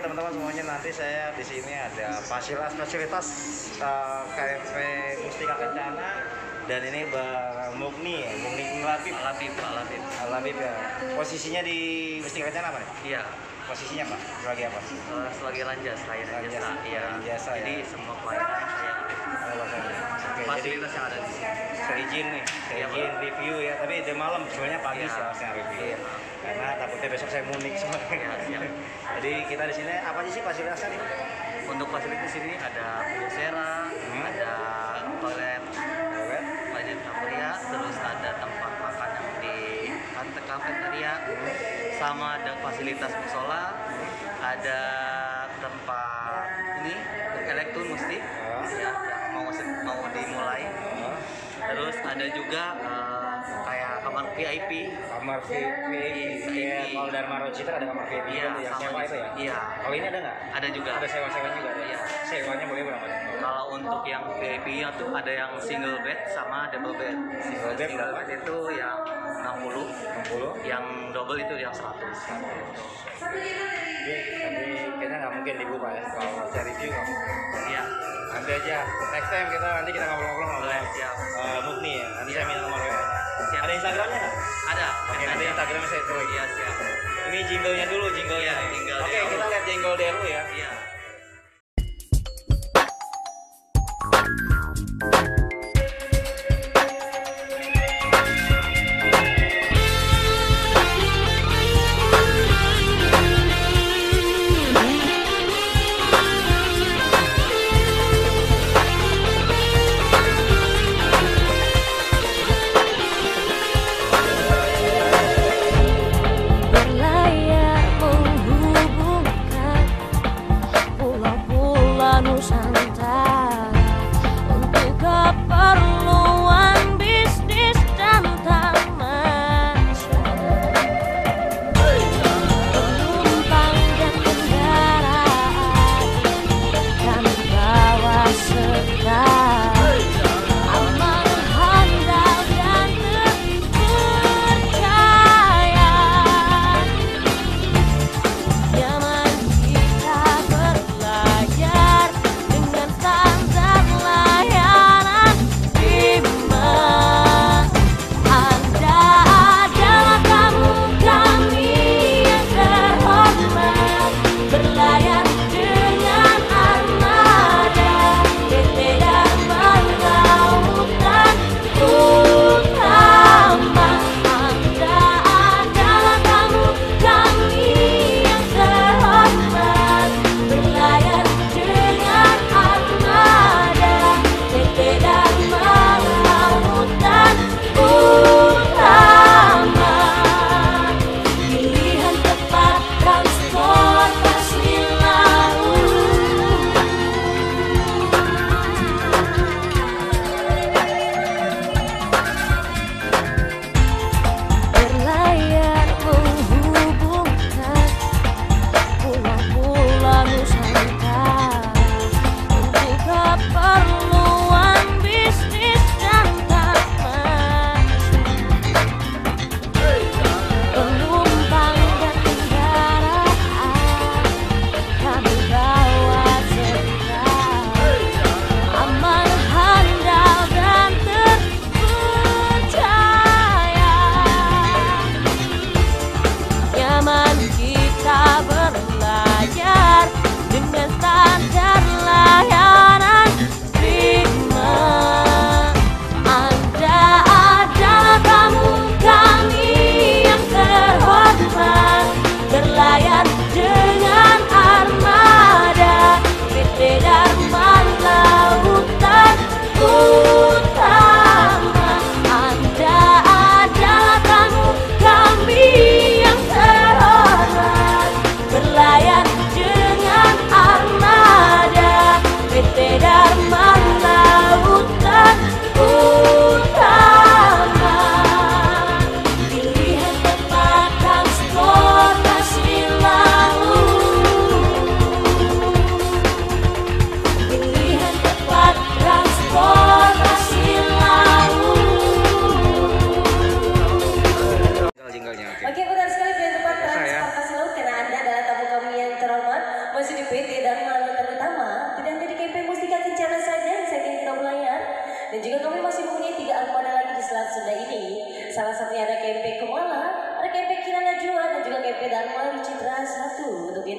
teman-teman semuanya, nanti saya di sini ada fasilitas KMP Mustika Kencana, dan ini Bang Mugni ya, Mugni Labib ya. Posisinya di Mustika Kencana apa nih? Iya. Posisinya Pak? Sebagai apa? Sebagai lanjas, layanan jasa. Iya. Jasa, jadi ya. semua pelayanan saya Oke, fasilitas yang ada di sini. saya izin review ya, tapi udah malam, sebenarnya pagi sih harusnya review. Karena takutnya besok saya mudik semua. Siap. Jadi kita di sini apa aja sih fasilitasnya nih? Untuk fasilitas ini ada pulsera, ada toilet kafeteria, terus ada tempat makan yang di kafeteria, sama ada fasilitas musola, ada tempat ini elektron mesti ya, yang mau dimulai. Terus ada juga kayak kamar VIP. Kamar VIP. Kayak kalau Dharma Road Citra ada kamar VIP Iya, yang sewa itu ya? Iya. Kalau ini ada nggak? Ada juga. Ada sewa-sewa juga ada? Iya. Sewanya boleh berapa? Kalau untuk yang VIP-nya tuh ada yang single bed sama double bed. Single bed berapa? Itu yang 60, yang double itu yang 100. Jadi kayaknya nggak mungkin dibuka ya, kalau saya review nggak mungkin. Iya. Nanti aja, next time nanti kita ngobrol-ngobrol sama Siap. Mugni ya. Nanti saya minta nomor WA. Siap. Ada Instagramnya nggak? Ada. Oke, nanti Instagramnya saya tulis. Iya, siap. Ini jinglenya dulu, jinglenya. Iya, jingle Oke, dulu. kita lihat jingle dulu ya. Iya. Berlayar menghubungkan pulau-pulau Nusantara untuk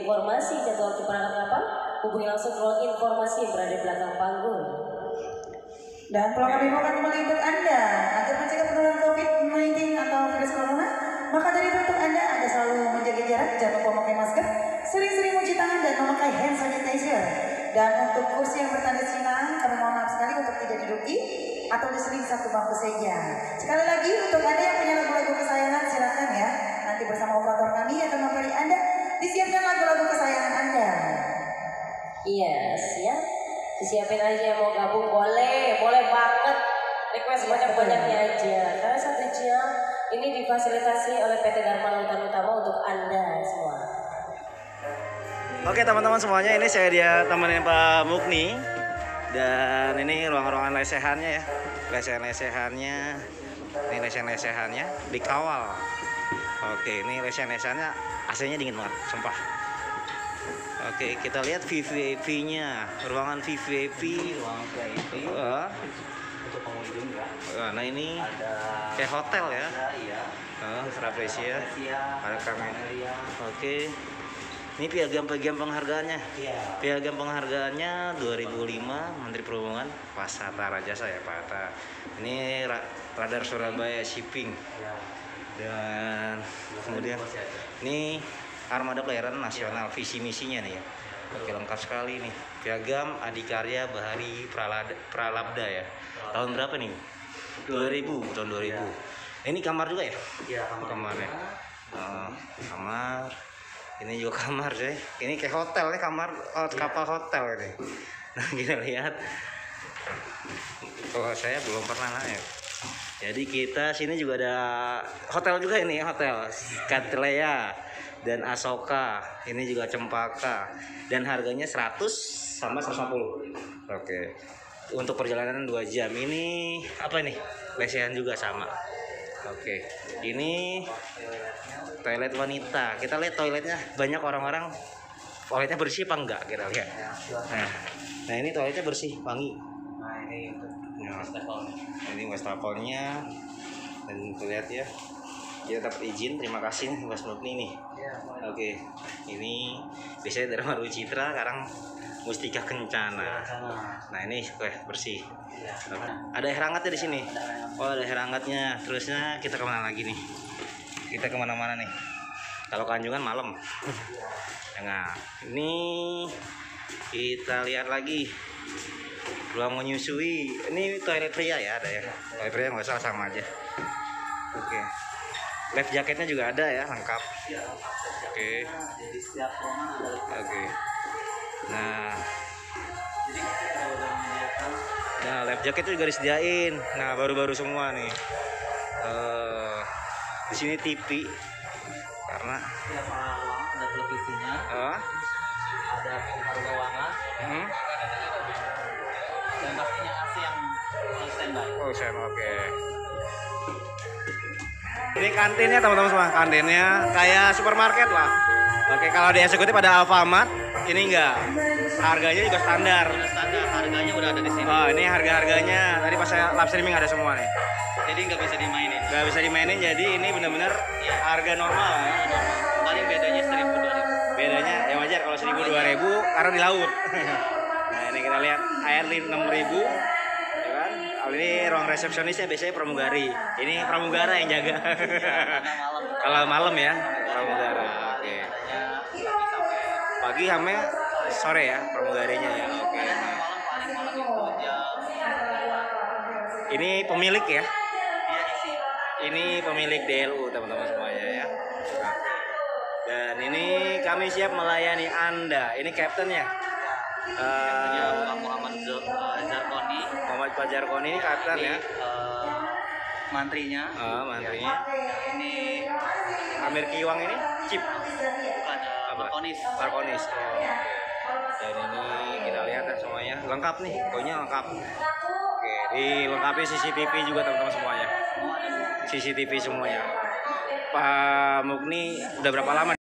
informasi jadwal keberangkatan kapal, hubungi langsung ruang informasi yang berada di belakang panggung. Dan program ini akan kembali untuk Anda agar mencegah penularan COVID-19 atau virus corona. Maka dari itu untuk Anda selalu menjaga jarak, jangan lupa memakai masker, sering-sering mencuci tangan dan memakai hand sanitizer. Dan untuk kursi yang bertanda silang, kami mohon maaf sekali untuk tidak diduduki atau diseling satu bangku saja. Sekali lagi untuk Anda yang punya lagu-lagu kesayangan silakan ya. Nanti bersama operator kami akan memberi Anda disiapkan lagu-lagu kesayangan Anda. Iya, siap. Disiapin aja yang mau gabung boleh banget. Request banyak-banyaknya aja. Karena 1 jam ini difasilitasi oleh PT Dharma Lautan Utama untuk Anda semua. Oke teman-teman semuanya, ini saya dia temenin Pak Mukni. Dan ini ruang-ruangan lesehannya ya. Lesehan-lesehannya. Ini lesehan-lesehannya dikawal. Oke, ini lesehan-lesehannya AC-nya dingin banget, sumpah. Oke, kita lihat VVIP-nya. Ruangan VVIP. Ruangan VIP untuk pengunjung ya. Nah ini Ada kayak hotel ya. iya. Rafflesia. Ada kamera. Camellia. Oke. Ini piagam-piagam penghargaannya. Iya. Piagam penghargaannya 2005 Menteri Perhubungan Pak Hatta Rajasa ya Pak Hatta. Ini Radar Surabaya Shipping. Iya. Dan kemudian ini Armada Pelayaran Nasional, visi misinya nih ya. Oke, lengkap sekali nih. Piagam Adikarya Bahari Pralabda ya. Tahun berapa nih? 2000, tahun 2000. Ini kamar juga ya? Iya, Kamarnya. Kamar. Ini juga kamar sih. Ini kayak hotel nih, kamar kapal hotel ini. Nah, kita lihat. Kalau saya belum pernah naik. Jadi kita sini juga ada hotel juga ini, hotel Katlea dan Asoka. Ini juga Cempaka. Dan harganya 100 sama 150. Oke. Untuk perjalanan 2 jam. Ini apa nih? Lesehan juga sama. Oke. Ini toilet wanita. Kita lihat toiletnya, banyak orang-orang toiletnya bersih apa enggak, kita lihat. Nah ini toiletnya bersih, wangi. Nah, ini untuk wastafelnya. Ini wastafelnya. Dan kita lihat ya, kita dapat izin. Terima kasih nih Mas Mukni nih. Oke. Ini biasanya dari Maru Citra, sekarang Mustika Kencana. Nah ini bersih. Ada air hangatnya di sini. Oh, ada air hangatnya. Terusnya kita kemana lagi nih? Kita kemana-mana nih. Kalau Kanjungan malam. Nah, ini kita lihat lagi ruang menyusui. Ini toilet pria ya, ada ya. Toilet pria nggak salah, sama aja. Oke. Life jaketnya juga ada ya, lengkap. Oke. Jadi setiap ruangan ada. Oke. Nah, Jadi kita udah menyediakan. nah life jacket juga disediain. Nah, baru-baru semua nih. Di sini TV karena Setiap ruangan ada televisinya. Ada pengharu ruangan. Dan pastinya AC yang standby. Oh, oke. Ini kantinnya teman-teman semua, kantinnya kayak supermarket lah. Oke, kalau di eksekutif ada Alfamart, ini enggak. Harganya juga standar. Udah standar, harganya udah ada di sini. Oh, ini harga-harganya tadi pas saya live streaming ada semua nih. Jadi nggak bisa dimainin. Nggak bisa dimainin, jadi ini benar-benar harga normal ya. Paling bedanya 1.000-2.000. Bedanya ya wajar kalau 1.000-2.000 karena di laut. Nah, ini kita lihat air 6.000 ya kan. Kalau ini ruang resepsionisnya biasanya pramugari. Ini pramugara yang jaga. Kalau malam ya, pramugara. Oke. Pagi sampai sore ya pramugarinya ya. Oke. Paling malam itu jam. Ini pemilik ya. Dia isi. Ini pemilik DLU teman-teman semuanya ya. Dan ini kami siap melayani Anda. Ini kaptennya. Pak Muhammad Zarkoni. Muhammad Pak Jarkoni ini kapten ya. Mantrinya. Mantrinya. Ini Amir Kiwang ini Chip. bukan Markonis. Markonis. Dan ini kita lihat ya semuanya lengkap nih. Pokoknya lengkap. Oke, dilengkapi CCTV juga teman-teman semuanya. CCTV semuanya. Pak Mukni udah berapa lama